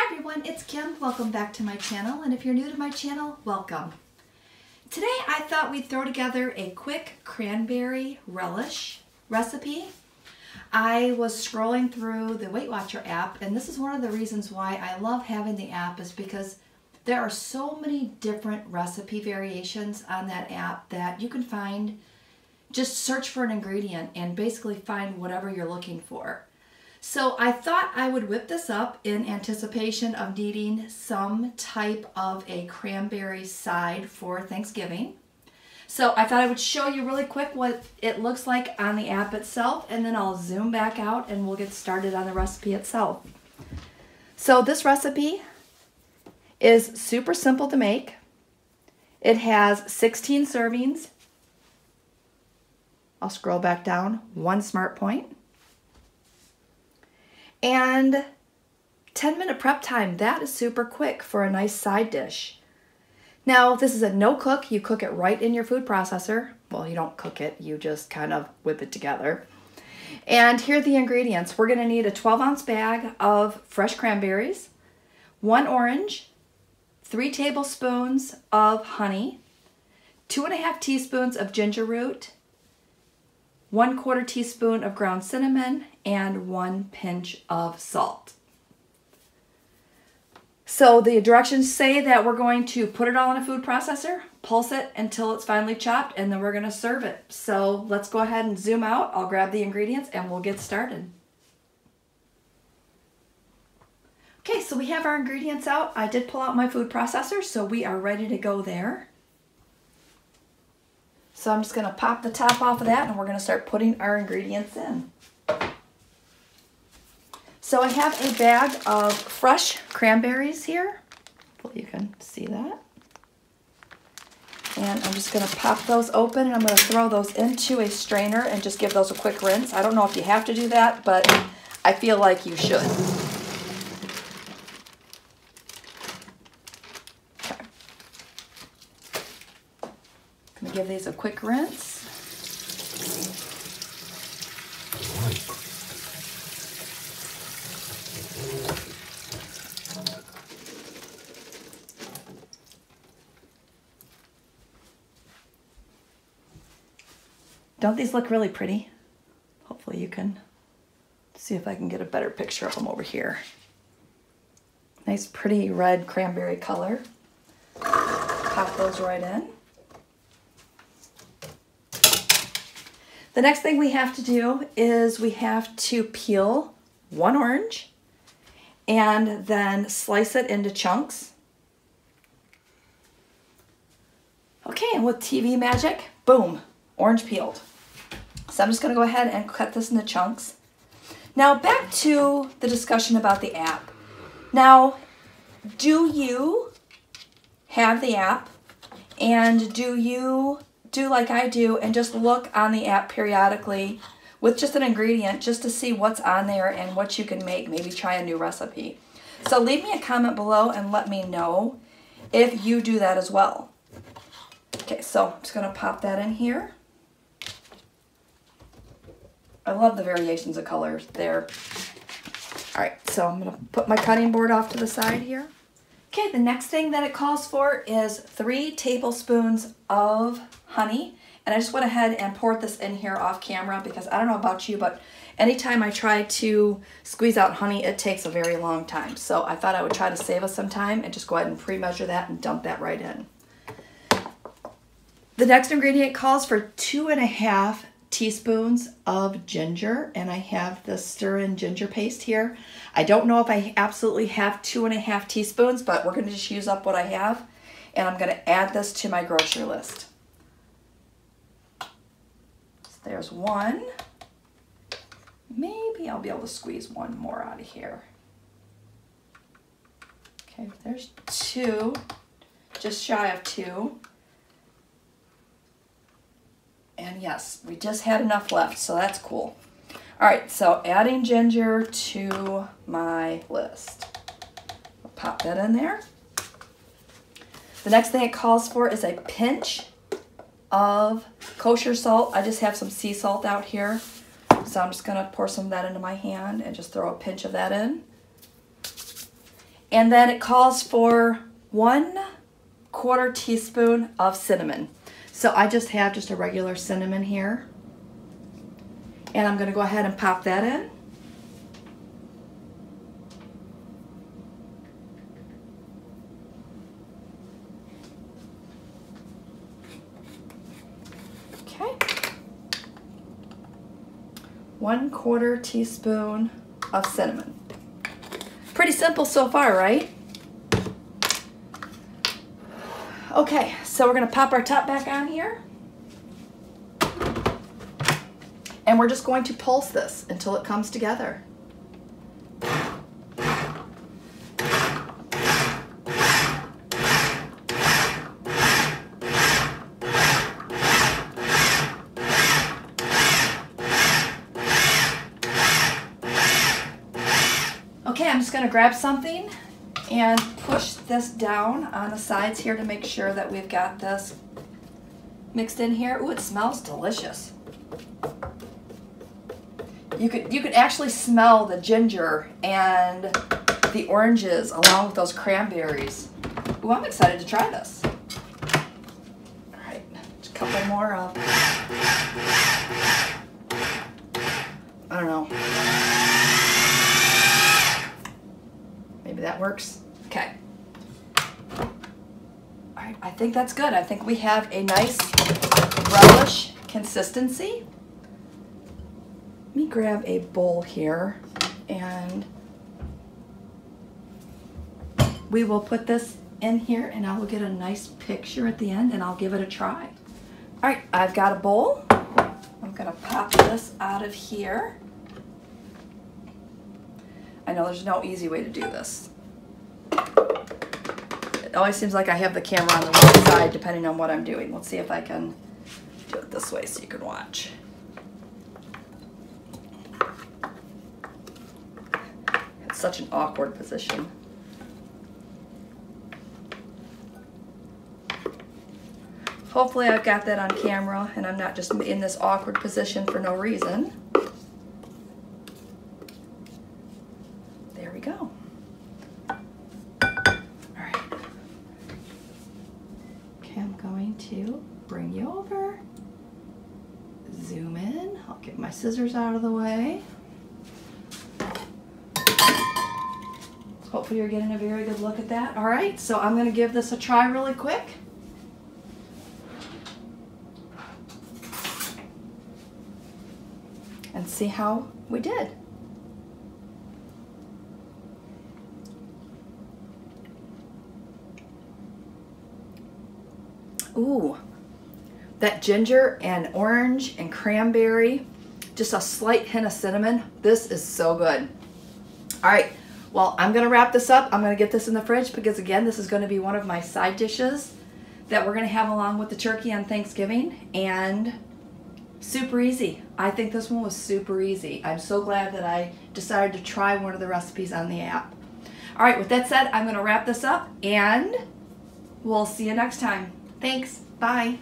Hi everyone, it's Kim. Welcome back to my channel, and if you're new to my channel, welcome. Today I thought we'd throw together a quick cranberry relish recipe. I was scrolling through the Weight Watcher app, and this is one of the reasons why I love having the app, is because there are so many different recipe variations on that app that you can find. Just search for an ingredient and basically find whatever you're looking for. So I thought I would whip this up in anticipation of needing some type of a cranberry side for Thanksgiving. So I thought I would show you really quick what it looks like on the app itself, and then I'll zoom back out and we'll get started on the recipe itself. So this recipe is super simple to make. It has 16 servings. I'll scroll back down, 1 SmartPoint. And 10-minute prep time. That is super quick for a nice side dish. Now, this is a no cook. You cook it right in your food processor. Well, you don't cook it, you just kind of whip it together. And here are the ingredients. We're going to need a 12-ounce bag of fresh cranberries, 1 orange, 3 tablespoons of honey, 2½ teaspoons of ginger root, 1/4 teaspoon of ground cinnamon, and 1 pinch of salt. So the directions say that we're going to put it all in a food processor, pulse it until it's finely chopped, and then we're going to serve it. So let's go ahead and zoom out. I'll grab the ingredients and we'll get started. Okay, so we have our ingredients out. I did pull out my food processor, so we are ready to go there. So I'm just going to pop the top off of that, and we're going to start putting our ingredients in. So I have a bag of fresh cranberries here. Hopefully you can see that. And I'm just going to pop those open, and I'm going to throw those into a strainer and just give those a quick rinse. I don't know if you have to do that, but I feel like you should. Give these a quick rinse. Don't these look really pretty? Hopefully you can see if I can get a better picture of them over here. Nice pretty red cranberry color. Pop those right in. The next thing we have to do is we have to peel 1 orange and then slice it into chunks. Okay, and with TV magic, boom, orange peeled. So I'm just going to go ahead and cut this into chunks. Now back to the discussion about the app. Now, do you have the app, and do you do like I do and just look on the app periodically with just an ingredient just to see what's on there and what you can make, maybe try a new recipe? So leave me a comment below and let me know if you do that as well. Okay, so I'm just going to pop that in here. I love the variations of colors there. All right, so I'm going to put my cutting board off to the side here. Okay, the next thing that it calls for is 3 tablespoons of honey. And I just went ahead and poured this in here off camera because I don't know about you, but anytime I try to squeeze out honey, it takes a very long time. So I thought I would try to save us some time and just go ahead and pre-measure that and dump that right in. The next ingredient calls for 2½ teaspoons of ginger, and I have the stir-in ginger paste here. I don't know if I absolutely have 2½ teaspoons, but we're going to just use up what I have, and I'm going to add this to my grocery list. So there's 1. Maybe I'll be able to squeeze 1 more out of here. Okay, there's 2, just shy of 2. And yes, we just had enough left, so that's cool. All right, so adding ginger to my list. I'll pop that in there. The next thing it calls for is a pinch of kosher salt. I just have some sea salt out here. So I'm just going to pour some of that into my hand and just throw a pinch of that in. And then it calls for 1/4 teaspoon of cinnamon. So I just have just a regular cinnamon here. And I'm going to go ahead and pop that in. Okay. 1/4 teaspoon of cinnamon. Pretty simple so far, right? Okay, so we're gonna pop our top back on here. And we're just going to pulse this until it comes together. Okay, I'm just gonna grab something and push this down on the sides here to make sure that we've got this mixed in here. Ooh, it smells delicious. You could actually smell the ginger and the oranges along with those cranberries. Ooh, I'm excited to try this. All right, just a couple more of, I don't know. Maybe that works. Okay. All right, I think that's good. I think we have a nice relish consistency. Let me grab a bowl here and we will put this in here and I will get a nice picture at the end and I'll give it a try. All right, I've got a bowl. I'm gonna pop this out of here. I know there's no easy way to do this. It always seems like I have the camera on the wrong side depending on what I'm doing. Let's see if I can do it this way so you can watch. It's such an awkward position. Hopefully I've got that on camera and I'm not just in this awkward position for no reason. There we go. All right. Okay, I'm going to bring you over. Zoom in. I'll get my scissors out of the way. Hopefully you're getting a very good look at that. All right, so I'm going to give this a try really quick. And see how we did. Ooh, that ginger and orange and cranberry, just a slight hint of cinnamon. This is so good. All right, well, I'm gonna wrap this up. I'm gonna get this in the fridge because again, this is gonna be one of my side dishes that we're gonna have along with the turkey on Thanksgiving, and super easy. I think this one was super easy. I'm so glad that I decided to try one of the recipes on the app. All right, with that said, I'm gonna wrap this up and we'll see you next time. Thanks, bye.